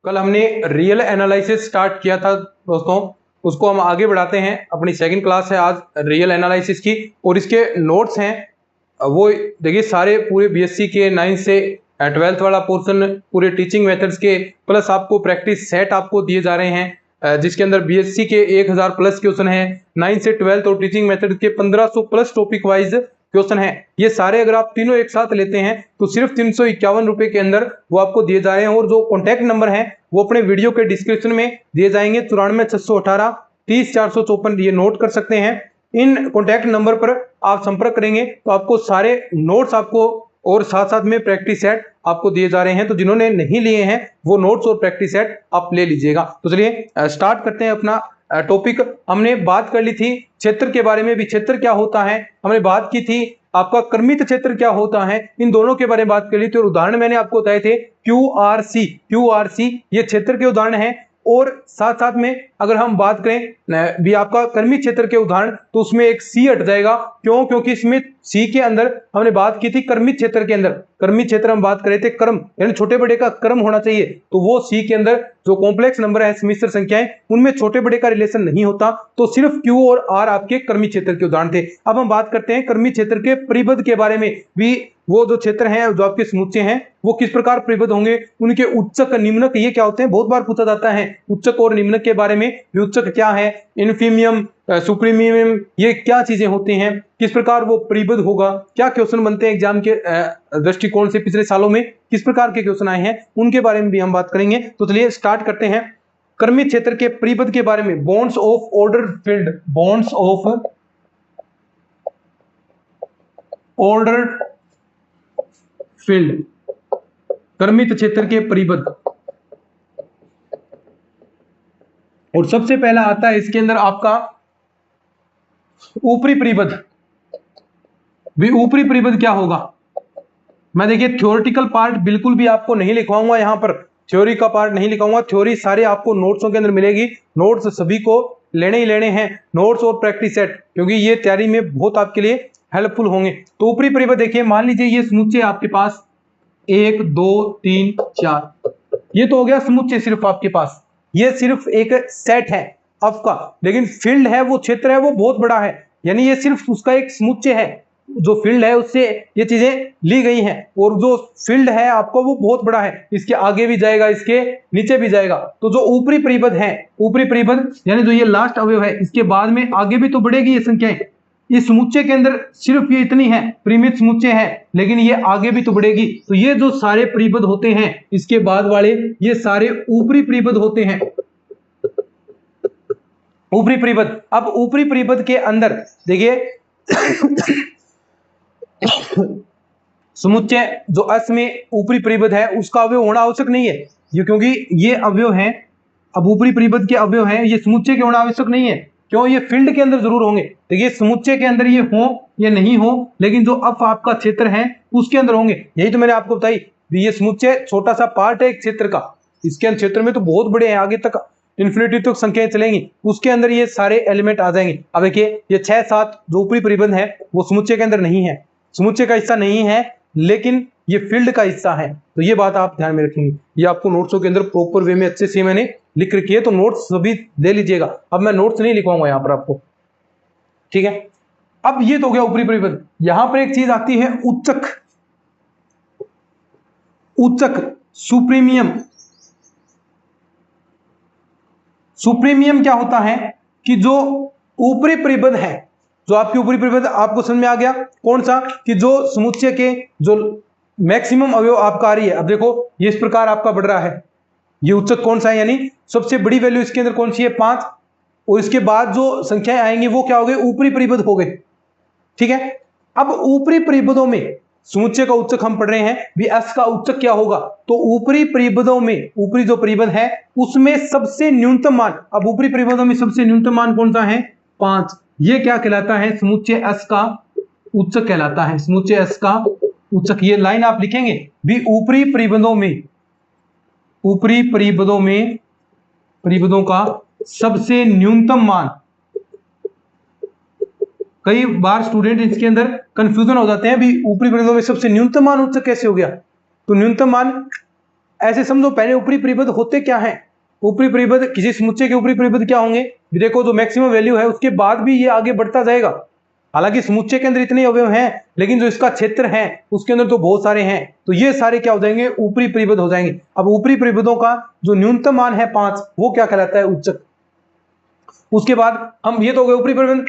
कल हमने real analysis start किया था दोस्तों, उसको हम आगे बढ़ाते हैं। अपनी सेकंड क्लास है आज रियल एनालिसिस की, और इसके नोट्स हैं वो देखिए सारे पूरे बीएससी के 9 से 12th वाला पोर्शन, पूरे टीचिंग मेथड्स के, प्लस आपको प्रैक्टिस सेट आपको दिए जा रहे हैं जिसके अंदर बीएससी के 1000 प्लस क्वेश्चन हैं, 9 से 12th और टीचिंग मेथड के 1500 प्लस टॉपिक वाइज क्वेश्चन है। ये सारे अगर आप तीनों एक साथ लेते हैं तो सिर्फ 351 रुपए के अंदर वो आपको दिए जा रहे हैं। और जो कॉन्टैक्ट नंबर है वो अपने वीडियो के डिस्क्रिप्शन में दिए जाएंगे, 94 618 30 454, ये नोट कर सकते हैं। इन कॉन्टैक्ट नंबर पर आप संपर्क करेंगे तो आपको सारे नोट्स आपको और साथ साथ में प्रैक्टिस सेट आपको दिए जा रहे हैं। तो जिन्होंने नहीं लिए हैं वो नोट्स और प्रैक्टिस सेट आप ले लीजिएगा। तो चलिए स्टार्ट करते हैं अपना टॉपिक। हमने बात कर ली थी क्षेत्र के बारे में, भी क्षेत्र क्या होता है हमने बात की थी, आपका क्रमित क्षेत्र क्या होता है, इन दोनों के बारे में बात कर ली थी। और उदाहरण मैंने आपको बताए थे क्यूआरसी ये क्षेत्र के उदाहरण हैं। और साथ साथ में अगर हम बात करें भी आपका क्रमित क्षेत्र के उदाहरण, तो उसमें एक सी हट जाएगा। क्यों? क्योंकि इसमें सी के अंदर हमने बात की थी क्रमित क्षेत्र के अंदर, क्रमित क्षेत्र हम बात कर रहे थे क्रम, यानी छोटे बड़े का क्रम होना चाहिए। तो वो सी के अंदर जो कॉम्प्लेक्स नंबर है, सम्मिश्र संख्याएं, उनमें छोटे बड़े का रिलेशन नहीं होता। तो सिर्फ क्यू और आर आपके क्रमित क्षेत्र के उदाहरण थे। अब हम बात करते हैं क्रमित क्षेत्र के परिबद्ध के बारे में भी। वो जो क्षेत्र हैं, जो आपके समुच्चय हैं, वो किस प्रकार परिबद्ध होंगे, उनके उच्चक निम्नक ये क्या होते हैं, बहुत बार पूछा जाता है उच्चक और निम्नक के बारे में। उच्चक क्या है, इनफीमियम, सुप्रीमियम, ये क्या चीजें होती हैं, किस प्रकार वो परिबद्ध होगा, क्या क्वेश्चन बनते हैं एग्जाम के दृष्टिकोण से, पिछले सालों में किस प्रकार के क्वेश्चन आए हैं, उनके बारे में भी हम बात करेंगे। तो चलिए स्टार्ट करते हैं क्रमित क्षेत्र के परिबद्ध के बारे में। Bonds of order field, bonds of order field, क्रमित क्षेत्र के परिबद्ध। और सबसे पहला आता है इसके अंदर आपका ऊपरी परिबद्ध। भी ऊपरी परिबद्ध क्या होगा, मैं देखिए थ्योरेटिकल पार्ट बिल्कुल भी आपको नहीं लिखवाऊंगा, यहां पर थ्योरी का पार्ट नहीं लिखवाऊंगा। थ्योरी सारे आपको नोट्सों के अंदर मिलेगी, नोट्स सभी को लेने ही लेने हैं, नोट्स और प्रैक्टिस सेट, क्योंकि ये तैयारी में बहुत आपके लिए हेल्पफुल होंगे। तो ऊपरी परिबद्ध देखिए, मान लीजिए ये समुच्चय आपके पास 1 2 3 4, ये तो हो गया समुच्चय सिर्फ आपके पास, ये सिर्फ एक सेट है आपका। लेकिन फील्ड है, वो क्षेत्र है, वो बहुत बड़ा है, यानी ये सिर्फ उसका एक समुच्चय है। जो फील्ड है उससे ये चीजें ली गई हैं, और जो फील्ड है आपको वो बहुत बड़ा है, इसके आगे भी जाएगा, इसके नीचे भी जाएगा। तो जो ऊपरी परिबद्ध है, ऊपरी परिबद्ध यानी जो ये लास्ट अवयव है, इसके बाद में आगे भी तो बढ़ेगी ये संख्याएं। इस समुच्चय के अंदर सिर्फ ये इतनी है, परिमित समुच्चय है, लेकिन ये आगे भी तो बढ़ेगी। तो ये जो सारे परिबद्ध होते हैं, इसके बाद वाले ये सारे ऊपरी परिबद्ध होते हैं, ऊपरी परिबद्ध। अब ऊपरी परिबद्ध के अंदर देखिए समुच्चय जो अस में ऊपरी परिबद्ध है उसका अवयव होना आवश्यक नहीं है, ये क्योंकि ये अवयव है, अब ऊपरी परिबद्ध के अवयव है, ये समुच्चय के होना आवश्यक नहीं है। क्यों? ये फील्ड के अंदर जरूर होंगे। देखिए समुच्चय के अंदर ये हो या नहीं हो, लेकिन जो अप आपका क्षेत्र है उसके अंदर होंगे। यही तो मैंने आपको बताई, ये समुच्चय छोटा सा पार्ट है एक क्षेत्र का, इसके अंदर क्षेत्र में तो बहुत बड़े हैं, आगे तक इन्फिनिटी तक संख्याएं चलेंगी, उसके अंदर ये सारे एलिमेंट आ जाएंगे। अब देखिए ये 6 7 जो ऊपरी परिबद्ध है वो समुच्चय के अंदर नहीं है, समुच्चय का हिस्सा नहीं है, लेकिन ये फील्ड का हिस्सा है। तो ये बात आप ध्यान में रखेंगे, ये आपको नोट्सों के अंदर प्रॉपर वे में अच्छे से मैंने लिख रखी है, तो नोट्स सभी दे लीजिएगा। अब मैं नोट्स नहीं लिखवाऊंगा यहां पर आपको, ठीक है। अब ये तो हो गया ऊपरी परिबद्ध। यहां पर एक चीज आती है उच्चक, उच्चक सुप्रीमियम। सुप्रीमियम क्या होता है कि जो ऊपरी परिबद्ध है, जो आपकी ऊपरी परिबद्ध आपको समझ में आ गया कौन सा, कि जो समुच्चय के जो मैक्सिमम अवयव आपका आ रही है। अब देखो ये इस प्रकार आपका बढ़ रहा है, ये उच्चक कौन सा है, यानी सबसे बड़ी वैल्यू इसके अंदर कौन सी है, 5, और इसके बाद जो संख्याएं आएंगी वो क्या हो गए, ऊपरी परिबद्ध हो गए, ठीक है। अब ऊपरी परिबद्धों में समुच्चय का उच्चक हम पढ़ रहे हैं, भी एस का उच्चक क्या होगा, तो ऊपरी परिबद्धों में, ऊपरी जो परिबद्ध है उसमें सबसे न्यूनतम मान, अब ऊपरी परिबद्धों में सबसे न्यूनतम मान कौन सा है, 5, ये क्या कहलाता है, समुच्चय एस का उच्चक कहलाता है, समुच्चय एस का उच्चक। ये लाइन आप लिखेंगे भी ऊपरी परिबद्धों में, ऊपरी परिबद्धों में परिबद्धों का सबसे न्यूनतम मान। कई बार स्टूडेंट इसके अंदर कंफ्यूजन हो जाते हैं, भी ऊपरी परिबद्धों में सबसे न्यूनतम मान उच्चक कैसे हो गया, तो न्यूनतम मान ऐसे समझो, पहले ऊपरी परिपद होते क्या है, ऊपरी परिपद, किसी समुच्चय के ऊपरी परिपद क्या होंगे, देखो जो मैक्सिमम वैल्यू है उसके बाद भी ये आगे बढ़ता जाएगा। हालांकि समुच्चय के अंदर इतने अवयव हैं, लेकिन जो इसका क्षेत्र है उसके अंदर तो बहुत सारे हैं, तो ये सारे क्या हो जाएंगे, ऊपरी परिपद हो जाएंगे। अब ऊपरी परिपदों का जो न्यूनतम मान है 5, वो क्या कहलाता है, उच्चक। उसके बाद हम, ये तो हो गए ऊपरी परिपद,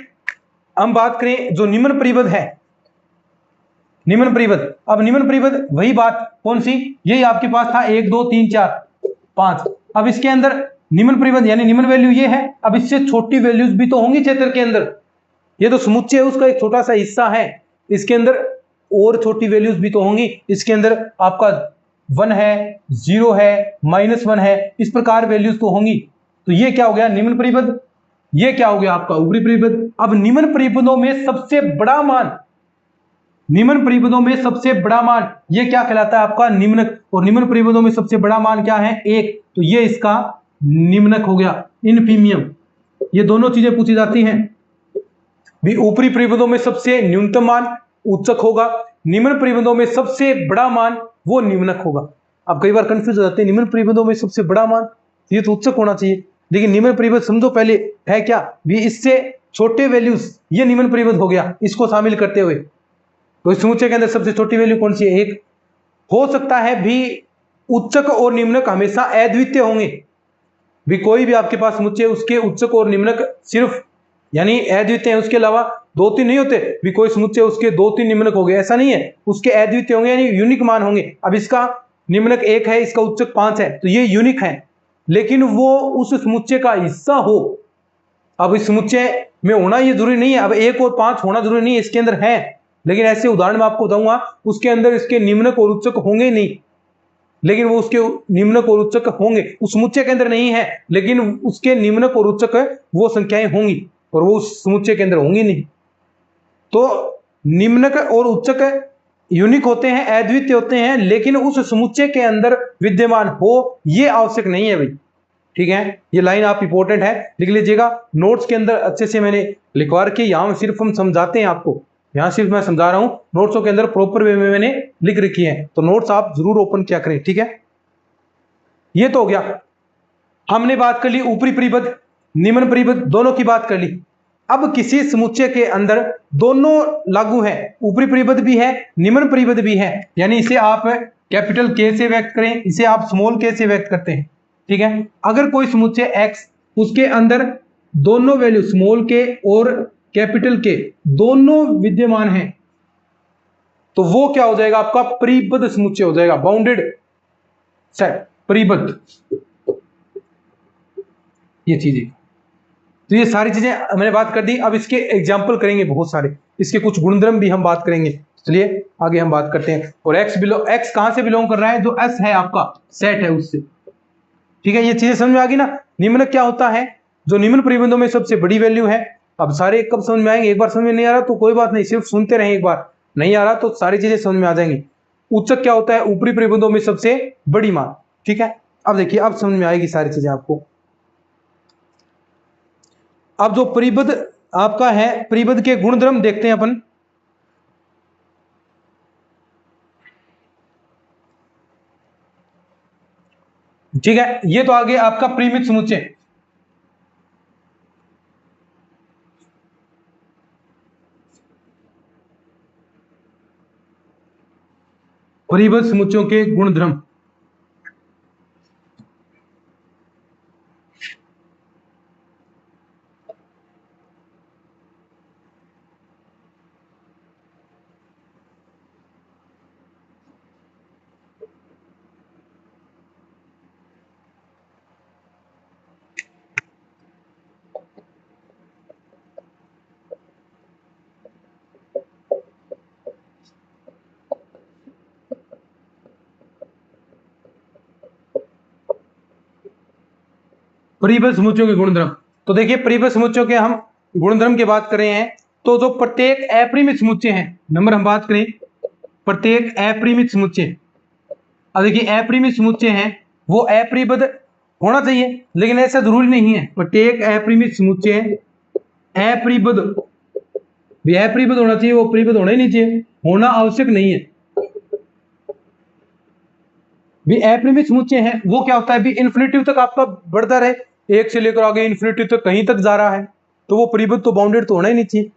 हम बात करें जो निम्न परिपद है, निम्न परिपद। अब निम्न परिपद वही बात कौन सी, यही आपके पास था 1 2 3 4 5। अब इसके अंदर निम्न परिपद यानी निम्न वैल्यू ये है, अब इससे छोटी वैल्यूज भी तो होंगी क्षेत्र के अंदर, ये तो समुच्चय है उसका एक छोटा सा हिस्सा है, इसके अंदर और छोटी वैल्यूज भी तो होंगी, इसके अंदर आपका 1 है, 0 है, -1 है, इस प्रकार वैल्यूज तो होंगी। तो ये क्या हो गया, निम्न परिपद, ये क्या हो गया आपका ऊपरी परिपद। अब निम्न परिपदों में सबसे बड़ा मान, निम्न परिपदों में सबसे बड़ा मान ये क्या कहलाता है, आपका निम्नक। और निम्न परिपदों में सबसे बड़ा मान क्या है, 1, तो ये इसका निम्नक हो गया, इनफीमियम। ये दोनों चीजें पूछी जाती हैं भी, ऊपरी परिपदों में सबसे न्यूनतम मान उच्चक होगा, निम्न परिपदों में सबसे बड़ा मान वो निम्नक होगा। अब कई बार कंफ्यूज हो जाते हैं, निम्न परिपदों में सबसे बड़ा मान ये तो उच्चक होना चाहिए, लेकिन निम्न परिपद समझो पहले है क्या भी, इससे छोटे वैल्यूज ये निम्न परिपद हो गया, इसको शामिल करते हुए। तो इस समुच्चय के अंदर सबसे छोटी वैल्यू कौन सी है, 1 हो सकता है भी। उच्चक और निम्नक हमेशा अद्वितीय होंगे भी, कोई भी आपके पास समुच्चय उसके उच्चक और निम्नक सिर्फ यानी अद्वितीय है, उसके अलावा 2 3 नहीं होते भी, कोई समुच्चय उसके 2 3 निम्नक हो गए, ऐसा नहीं है, उसके अद्वितीय होंगे यानी यूनिक मान होंगे। अब इसका निम्नक 1 है, इसका उच्चक 5 है, तो ये यूनिक है, लेकिन वो उस समुच्चय का हिस्सा हो। अब इस समुच्चय में होना ये जरूरी नहीं है, अब 1 और 5 होना जरूरी नहीं है, इसके अंदर है, लेकिन ऐसे उदाहरण मैं आपको बताऊंगा उसके अंदर इसके निम्नक और उच्चक होंगे नहीं, लेकिन वो उसके निम्नक और उच्चक होंगे, उस समुच्चय के अंदर नहीं है, लेकिन उसके निम्नक और उच्चक वो संख्याएं होंगी और वो उस समुच्चय के अंदर होंगी नहीं। तो निम्नक और उच्चक यूनिक होते हैं, अद्वितीय होते हैं, लेकिन उस समुच्चय के अंदर विद्यमान हो ये आवश्यक नहीं है भाई, ठीक है। ये लाइन आप इंपॉर्टेंट है, लिख लीजिएगा, नोट्स के अंदर अच्छे से मैंने लिखवा रखी है, यहां सिर्फ हम समझाते हैं आपको, यहां सिर्फ मैं समझा रहा हूं, नोट्सों के अंदर प्रॉपर वे में मैंने लिख रखी है, तो नोट्स आप जरूर ओपन किया करें, ठीक है। ये तो हो गया, हमने बात कर ली ऊपरी परिपद निम्न परिपद दोनों की बात कर ली। अब किसी समुच्चय के अंदर दोनों लागू है, ऊपरी परिपद भी है, निम्न परिपद भी है, यानी इसे आप कैपिटल के से व्यक्त करें, इसे आप स्मॉल के से व्यक्त करते हैं, ठीक है। अगर कोई समुच्चय x उसके अंदर दोनों वैल्यू स्मॉल के और कैपिटल के दोनों विद्यमान हैं, तो वो क्या हो जाएगा, आपका परिबद्ध समुच्चय हो जाएगा, बाउंडेड सेट, परिबद्ध, ये चीजें। तो ये सारी चीजें मैंने बात कर दी। अब इसके एग्जाम्पल करेंगे बहुत सारे, इसके कुछ गुणधर्म भी हम बात करेंगे। चलिए आगे हम बात करते हैं। और x कहां से बिलोंग कर रहा है, जो s है आपका सेट है उससे, ठीक है। ये चीजें समझ में आ गई ना। निम्न क्या होता है, जो निम्न परिबंधों में सबसे बड़ी वैल्यू है। अब सारे कब समझ में आएंगे, एक बार समझ में नहीं आ रहा तो कोई बात नहीं, सिर्फ सुनते रहें, एक बार नहीं आ रहा तो सारी चीजें समझ में आ जाएंगी। उच्चक क्या होता है, ऊपरी परिबंधों में सबसे बड़ी मान, ठीक है। अब देखिए, अब समझ में आएगी सारी चीजें आपको। अब जो परिबद्ध आपका है, परिबद्ध के गुणधर्म देखते हैं अपन। ठीक है, ये तो आगे आपका परिमित समुच्चय, परिबद्ध समुच्चयों के गुणधर्म। परिबद्ध समुच्चयों के गुणधर्म। तो देखिए, परिबद्ध समुच्चयों के हम गुणधर्म की बात कर रहे हैं, तो जो प्रत्येक अपरिमित समुच्चय है, नंबर हम बात करें प्रत्येक अपरिमित समुच्चय। अब देखिए, अपरिमित समुच्चय है वो अपरिबद्ध होना चाहिए, लेकिन ऐसा जरूरी नहीं है। प्रत्येक अपरिमित समुच्चय अपरिबद्ध भी अपरिबद्ध होना चाहिए, वो परिबद्ध होना ही नहीं चाहिए, होना आवश्यक नहीं है। भी अपरिमित समुच्चय है वो क्या होता है भी इन्फिनिटी तक आपका बढ़ता रहे, एक से लेकर आगे इन्फिनिटी तक कहीं तक जा रहा है, तो वो परिबद्ध तो बाउंडेड तो होना ही नहीं चाहिए।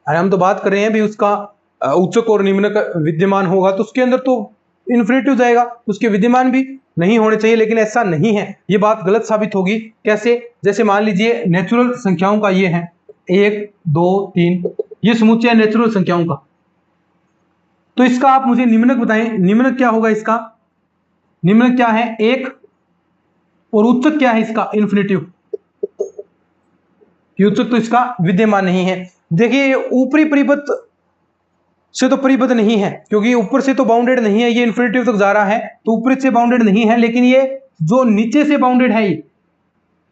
अरे हम तो बात कर रहे हैं भी उसका उच्चक और निम्नक विद्यमान होगा तो उसके अंदर तो इन्फिनिटी जाएगा, उसके विद्यमान भी नहीं होने चाहिए, लेकिन ऐसा नहीं है, ये बात गलत साबित होगी। कैसे? जैसे मान लीजिए नेचुरल संख्याओं का ये है 1 2 3, ये समुच्चय है नेचुरल संख्याओं का, तो इसका आप मुझे निम्नक बताएं, निम्नक क्या होगा इसका? निम्नक क्या है? 1, और उच्चक क्या है इसका? इन्फिनिटी। उच्चक तो इसका विद्यमान नहीं है। देखिए ऊपरी परिबद्ध से तो परिबद्ध नहीं है, क्योंकि ऊपर से तो बाउंडेड नहीं है, ये इन्फिनिटी तक जा रहा है तो ऊपर से बाउंडेड नहीं है, लेकिन ये जो नीचे से बाउंडेड है ये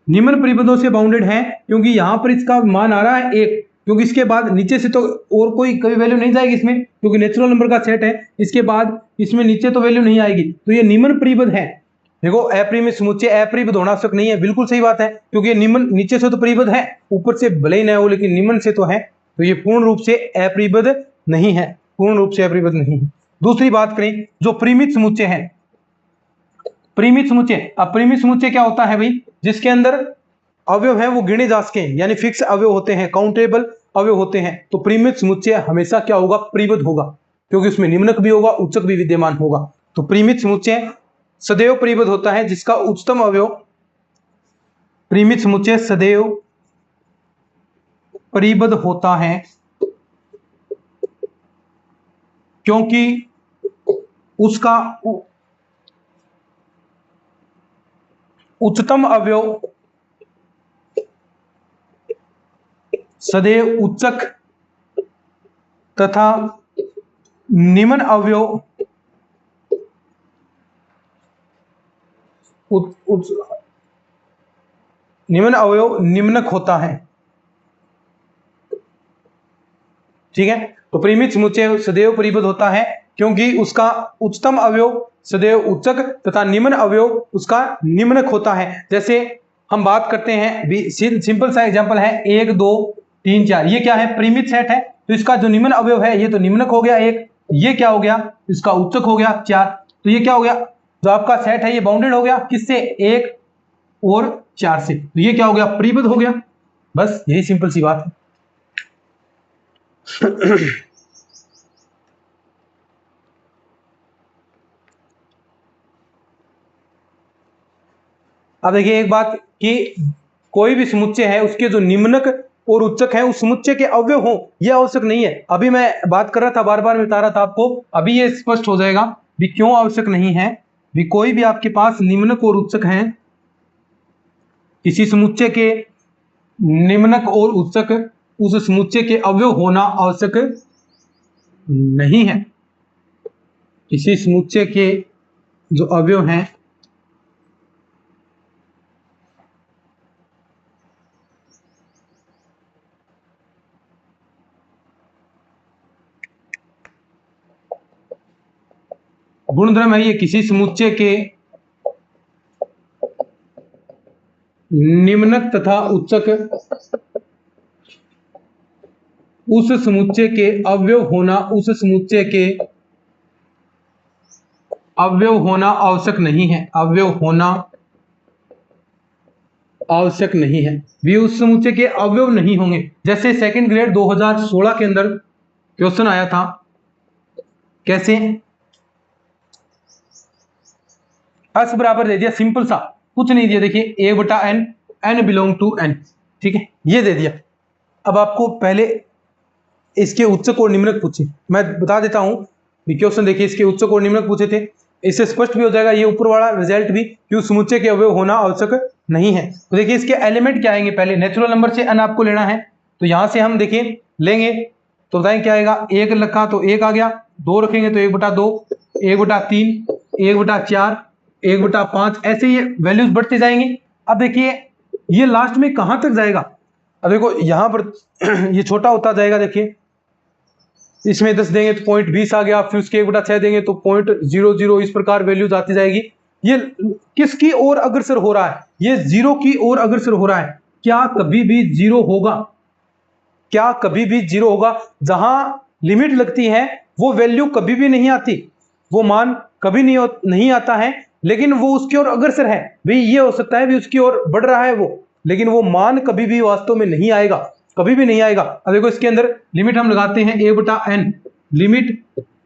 निम्न परिबद्धों से बाउंडेड है, क्योंकि यहां पर इसका मान आ रहा है 1, क्योंकि इसके बाद नीचे से तो और कोई कभी वैल्यू नहीं जाएगी इसमें, क्योंकि नेचुरल नंबर का सेट है, इसके बाद इसमें नीचे तो वैल्यू नहीं आएगी, तो ये निम्न परिबद्ध है। देखो अपरिमित समुच्चय अपरिबद्ध होना आवश्यक नहीं है, बिल्कुल सही बात है, क्योंकि निम्न नीचे से तो परिबद्ध है, ऊपर से भले ही ना हो लेकिन निम्न से तो है, तो ये पूर्ण रूप से अपरिबद्ध नहीं है, पूर्ण रूप से अपरिबद्ध नहीं है। दूसरी बात करें जो परिमित समुच्चय है, परिमित समुच्चय, अब परिमित समुच्चय क्या होता है भाई? जिसके अंदर अवयव है वो गिने जा सके, यानी फिक्स अवयव होते हैं, काउंटेबल अवयव होते हैं, तो परिमित समुच्चय हमेशा क्या होगा? परिबद्ध होगा, क्योंकि उसमें निम्नक भी होगा उच्चक भी विद्यमान होगा। तो परिमित समुच्चय सदैव परिबद्ध होता है जिसका उच्चतम अवयव, परिमित समुच्चय सदैव परिबद्ध होता है क्योंकि उसका उच्चतम अवयव सदैव उच्चक तथा निम्न अवयव निम्न अवयव निम्नक होता है। ठीक है, तो परिमित समुच्चय सदैव परिबद्ध होता है क्योंकि उसका उच्चतम अवयव सदैव उच्चक तथा निम्न अवयव उसका निम्नक होता है। जैसे हम बात करते हैं, सिंपल सा एग्जांपल है 1 2 3 4, ये क्या है? परिमित सेट है, तो इसका जो निम्न अवयव है ये तो निम्नक हो गया 1, ये क्या हो गया? इसका उच्चक हो गया 4, तो ये क्या हो गया? जो आपका सेट है ये बाउंडेड हो गया किससे? 1 और 4 से, तो ये क्या हो गया? परिबद्ध हो गया। बस यही सिंपल सी बात है। अब देखिए एक बात कि कोई भी समुच्चय है उसके जो निम्नक और उच्चक है उस समुच्चय के अवयव हो यह आवश्यक नहीं है। अभी मैं बात कर रहा था, बार बार मैं बता रहा था आपको, अभी ये स्पष्ट हो जाएगा भी क्यों आवश्यक नहीं है। भी कोई भी आपके पास निम्नक और उच्चक है, किसी समुच्चय के निम्नक और उच्चक उस समुच्चय के अवयव होना आवश्यक नहीं है। किसी समुच्चय के जो अवयव हैं गुणधर्म है ये किसी समुच्चय के निम्नक तथा उच्चक उस समुच्चय के अवयव होना, उस समुच्चय के अवयव होना आवश्यक नहीं है, अवयव होना आवश्यक नहीं है। भी उस समुच्चय के अवयव नहीं होंगे। जैसे सेकंड ग्रेड 2016 के अंदर क्वेश्चन आया था, कैसे? एस बराबर दे दिया, सिंपल सा, कुछ नहीं दिया, देखिए a/n, n belong to n, ठीक है, ये दे दिया। अब आपको पहले इसके उच्चक और निम्नक पूछे, मैं बता देता हूं क्वेश्चन, देखिए इसके उच्चक और निम्नक पूछे थे, इससे स्पष्ट भी हो जाएगा ये ऊपर वाला रिजल्ट भी कि उस समुच्चय के अवयव होना आवश्यक नहीं है। तो देखिए इसके एलिमेंट क्या आएंगे, पहले नेचुरल नंबर से n आपको लेना है, तो यहां से हम देखिए लेंगे तो बताएं क्या आएगा, 1 रखा तो 1 आ गया, 2 रखेंगे तो 1/2, 1/3, 1/4, 1/5, ऐसे ये वैल्यूज बढ़ते जाएंगे। अब देखिए ये लास्ट में कहां तक जाएगा, अब देखो यहां पर ये छोटा होता जाएगा, देखिए इसमें 10 देंगे तो 0.20 आ गया, फिर उसके 1/6 देंगे तो 0.00, इस प्रकार वैल्यूज आती जाएगी। ये किसकी ओर अग्रसर हो रहा है? ये 0 की ओर अग्रसर हो रहा है। क्या कभी भी 0 होगा? क्या कभी भी 0 होगा? जहां लिमिट लगती है वो वैल्यू कभी भी नहीं आती, वो मान कभी नहीं आता है, लेकिन वो उसकी ओर अग्रसर है। भाई ये हो सकता है भी उसकी ओर बढ़ रहा है वो, लेकिन वो मान कभी भी वास्तव में नहीं आएगा, कभी भी नहीं आएगा। अब देखो इसके अंदर लिमिट हम लगाते हैं a/n, limit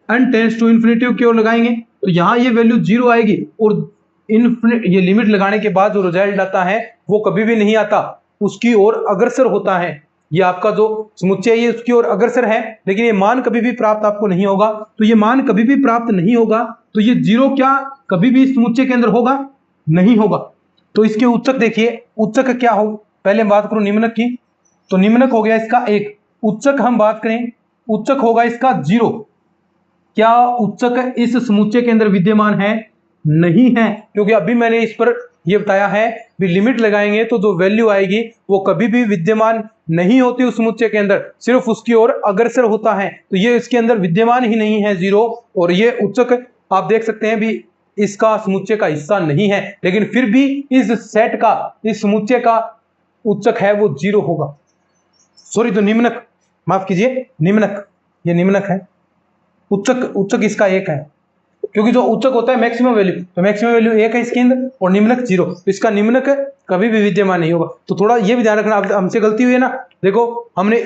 n tends to infinity की ओर लगाएंगे तो यहाँ ये वैल्यू 0 आएगी, और ये लिमिट लगाने के बाद जो रिजल्ट आता है वो कभी भी नहीं आता, उसकी ओर अग्रसर होता है। ये आपका जो समुच्चय ये उसकी ओर अग्रसर है, लेकिन ये मान कभी भी प्राप्त आपको नहीं होगा। तो ये मान कभी भी प्राप्त नहीं होगा, तो ये 0 क्या कभी भी समुच्चय के अंदर होगा? नहीं होगा। तो इसके उच्चक देखिए, उच्चक क्या हो, पहले बात करूं निम्नक की, तो निम्नक हो गया इसका 1। उच्चक हम बात करें, उच्चक होगा इसका 0। क्या उच्चक इस समुच्चय के अंदर विद्यमान है? नहीं है, क्योंकि अभी मैंने इस पर यह बताया है भी लिमिट लगाएंगे तो जो वैल्यू आएगी वो कभी भी विद्यमान नहीं होती उस समुच्चय के अंदर, सिर्फ उसकी ओर अग्रसर होता है। तो ये इसके अंदर विद्यमान ही नहीं है 0, और ये उच्चक आप देख सकते हैं भी इसका समुच्चय का हिस्सा नहीं है, लेकिन फिर भी इस सेट का, इस समुच्चय का उच्चक है वो 0 होगा। सॉरी, तो निम्नक, माफ कीजिए, निम्नक, ये निम्नक है। उच्चक इसका 1 है, क्योंकि जो उच्चक होता है मैक्सिमम वैल्यू, तो मैक्सिमम वैल्यू 1 है इसके अंदर, और निम्नक 0, तो इसका निम्नक कभी भी विद्यमान नहीं होगा। तो थोड़ा ये भी ध्यान रखना, हमसे गलती हुई है ना। देखो हमने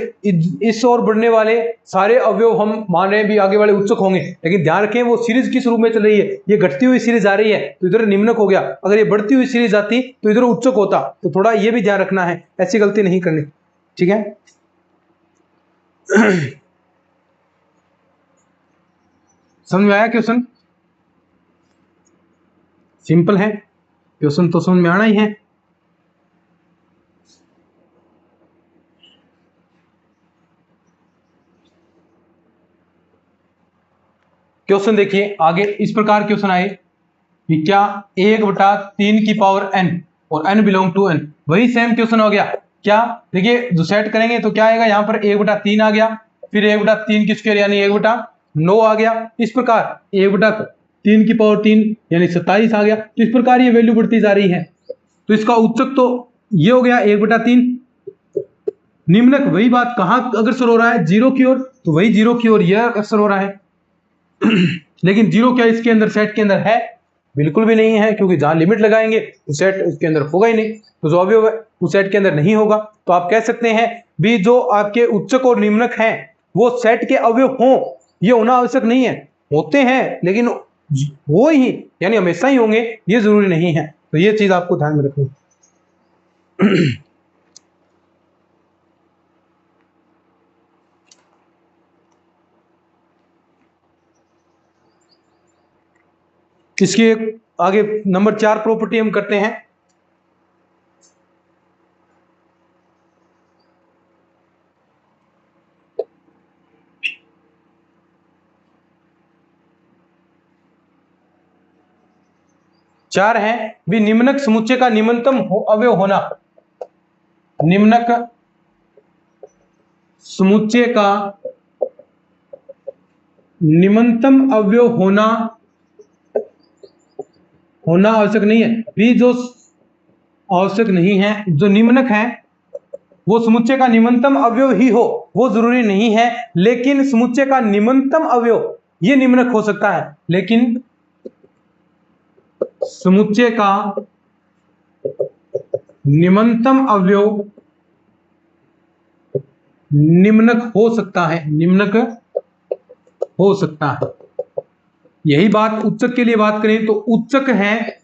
इस ओर बढ़ने वाले सारे अवयव हम मान रहे हैं भी आगे वाले उच्चक होंगे, लेकिन ध्यान रखें वो सीरीज किस रूप में चल रही है, ये घटती हुई सीरीज आ रही है तो इधर निम्नक हो गया, अगर ये बढ़ती हुई सीरीज आती तो इधर उच्चक होता। तो थोड़ा ये भी ध्यान रखना है, ऐसी गलती नहीं करनी, ठीक है। समझ में आया क्वेश्चन? सिंपल है क्वेश्चन, तो समझ में आना ही है। क्वेश्चन देखिए आगे, इस प्रकार क्वेश्चन आए कि क्या 1/3 की पावर n और n बिलोंग टू n, वही सेम क्वेश्चन हो गया। क्या देखिए जो सेट करेंगे तो क्या आएगा, यहाँ पर 1/3 आ गया, फिर 1/3 की स्क्वायर यानी 1/9 आ गया। इस प्रकार 1/3 की पावर 3 यानी 27 आ गया। तो इस प्रकार ये वैल्यू बढ़ती जा रही है। तो इसका उच्चक तो ये हो गया 1/3। निम्नक वही बात, कहां अग्रसर हो रहा है? 0 की ओर, तो वही 0 की ओर यह अग्रसर हो रहा है। लेकिन 0 क्या इसके अंदर, सेट के अंदर है? बिल्कुल भी नहीं है, क्योंकि जहां लिमिट लगाएंगे तो सेट उसके अंदर होगा ही नहीं, तो जो अवयव है वो सेट के अंदर नहीं होगा। तो आप कह सकते हैं भी जो आपके उच्चक और निम्नक हैं वो सेट के अवयव हों, ये होना आवश्यक नहीं है, होते हैं लेकिन वो ही यानी हमेशा ही होंगे ये जरूरी नहीं है। तो ये चीज आपको ध्यान में रखनी। इसके आगे नंबर 4 प्रॉपर्टी हम करते हैं। चार है भी निम्नक समुच्चय का निम्नतम अवयव होना, निम्नक समुच्चय का निम्नतम अवयव होना आवश्यक नहीं है। भी जो आवश्यक नहीं है, जो निम्नक है वो समुच्चय का निम्नतम अवयव ही हो वो जरूरी नहीं है, लेकिन समुच्चय का निम्नतम अवयव ये निम्नक हो सकता है, लेकिन समुच्चय का निम्नतम अवयव निम्नक हो सकता है, निम्नक हो सकता है। यही बात उच्चक के लिए बात करें तो उच्चक है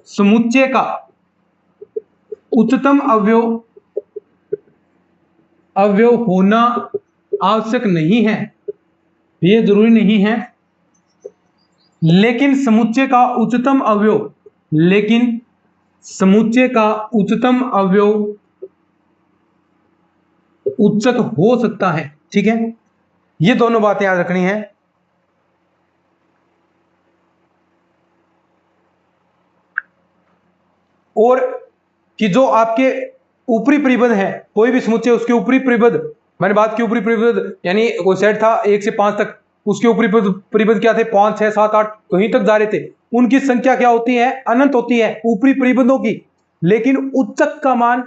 समुच्चय का उच्चतम अवयव होना आवश्यक नहीं है, ये जरूरी नहीं है, लेकिन समुच्चय का उच्चतम अवयव, लेकिन समुच्चय का उच्चतम अवयव उच्चक हो सकता है। ठीक है, ये दोनों बातें याद रखनी है। और कि जो आपके ऊपरी परिबद्ध है, कोई भी समुच्चय उसके ऊपरी परिबद्ध, मैंने बात की ऊपरी परिबद्ध यानी कोई सेट था 1 से 5 तक, उसके ऊपरी परिबद्ध क्या थे? 5, 6, 7, 8 कहीं तक जा रहे थे। उनकी संख्या क्या होती है? अनंत होती है ऊपरी परिबद्धों की। लेकिन उच्चक का मान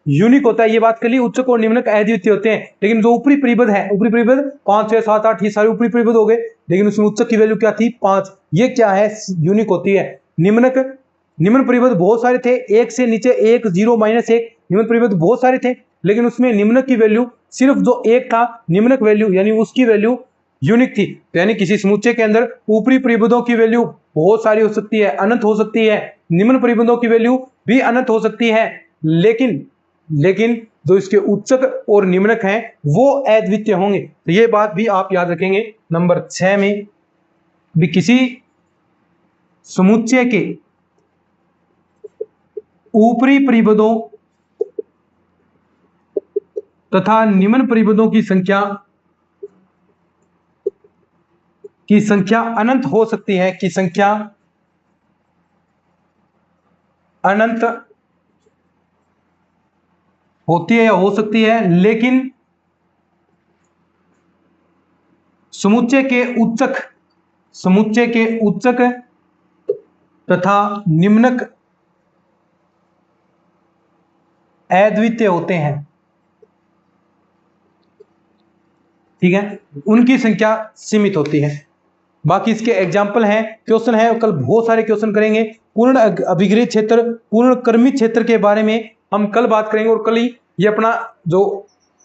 यूनिक होता है, ये बात कर ली। उच्चक और निम्नक अद्वितीय होते हैं, लेकिन जो ऊपरी परिपद है, ऊपरी परिपद 5 6 7 8 ये सारे ऊपरी परिपद हो गए, लेकिन उसमें उच्चक की वैल्यू क्या थी 5, ये क्या है यूनिक होती है। निम्नक, निम्न परिपद बहुत सारे थे, 1 से नीचे 1 0 -1 निम्न परिपद बहुत सारे थे, लेकिन उसमें निम्नक की वैल्यू सिर्फ जो 1 था निम्नक वैल्यू, यानी उसकी वैल्यू यूनिक थी। तो यानी किसी समुच्चय के अंदर ऊपरी परिपदों की वैल्यू बहुत सारी हो सकती है, अनंत हो सकती है, निम्न परिपदों की वैल्यू भी अनंत हो सकती है, लेकिन जो इसके उच्चक और निम्नक हैं वो अद्वितीय होंगे। तो ये बात भी आप याद रखेंगे। नंबर 6 में भी किसी समुच्चय के ऊपरी परिपदों तथा निम्न परिपदों की संख्या अनंत हो सकती है, की संख्या अनंत होती है या हो सकती है, लेकिन समुच्चय के उच्चक तथा निम्नक अद्वितीय होते हैं, ठीक है, उनकी संख्या सीमित होती है। बाकी इसके एग्जाम्पल हैं, क्वेश्चन है, कल बहुत सारे क्वेश्चन करेंगे। पूर्ण अभिग्रही क्षेत्र, पूर्ण कर्मित क्षेत्र के बारे में हम कल बात करेंगे, और कल ही ये अपना जो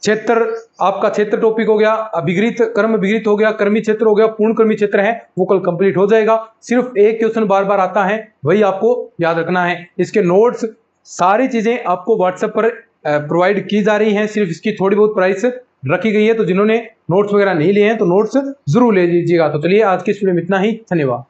क्षेत्र, आपका क्षेत्र टॉपिक हो गया, अभिग्रहित कर्म अभिग्रहित हो गया, कर्मित क्षेत्र हो गया, पूर्ण कर्मित क्षेत्र है, वो कल कंप्लीट हो जाएगा। सिर्फ एक क्वेश्चन बार बार आता है, वही आपको याद रखना है। इसके नोट्स सारी चीजें आपको व्हाट्सएप पर प्रोवाइड की जा रही हैं, सिर्फ इसकी थोड़ी बहुत प्राइस रखी गई है। तो जिन्होंने नोट्स वगैरह नहीं लिए हैं तो नोट्स जरूर ले लीजिएगा। तो चलिए आज के इस वीडियो में इतना ही, धन्यवाद।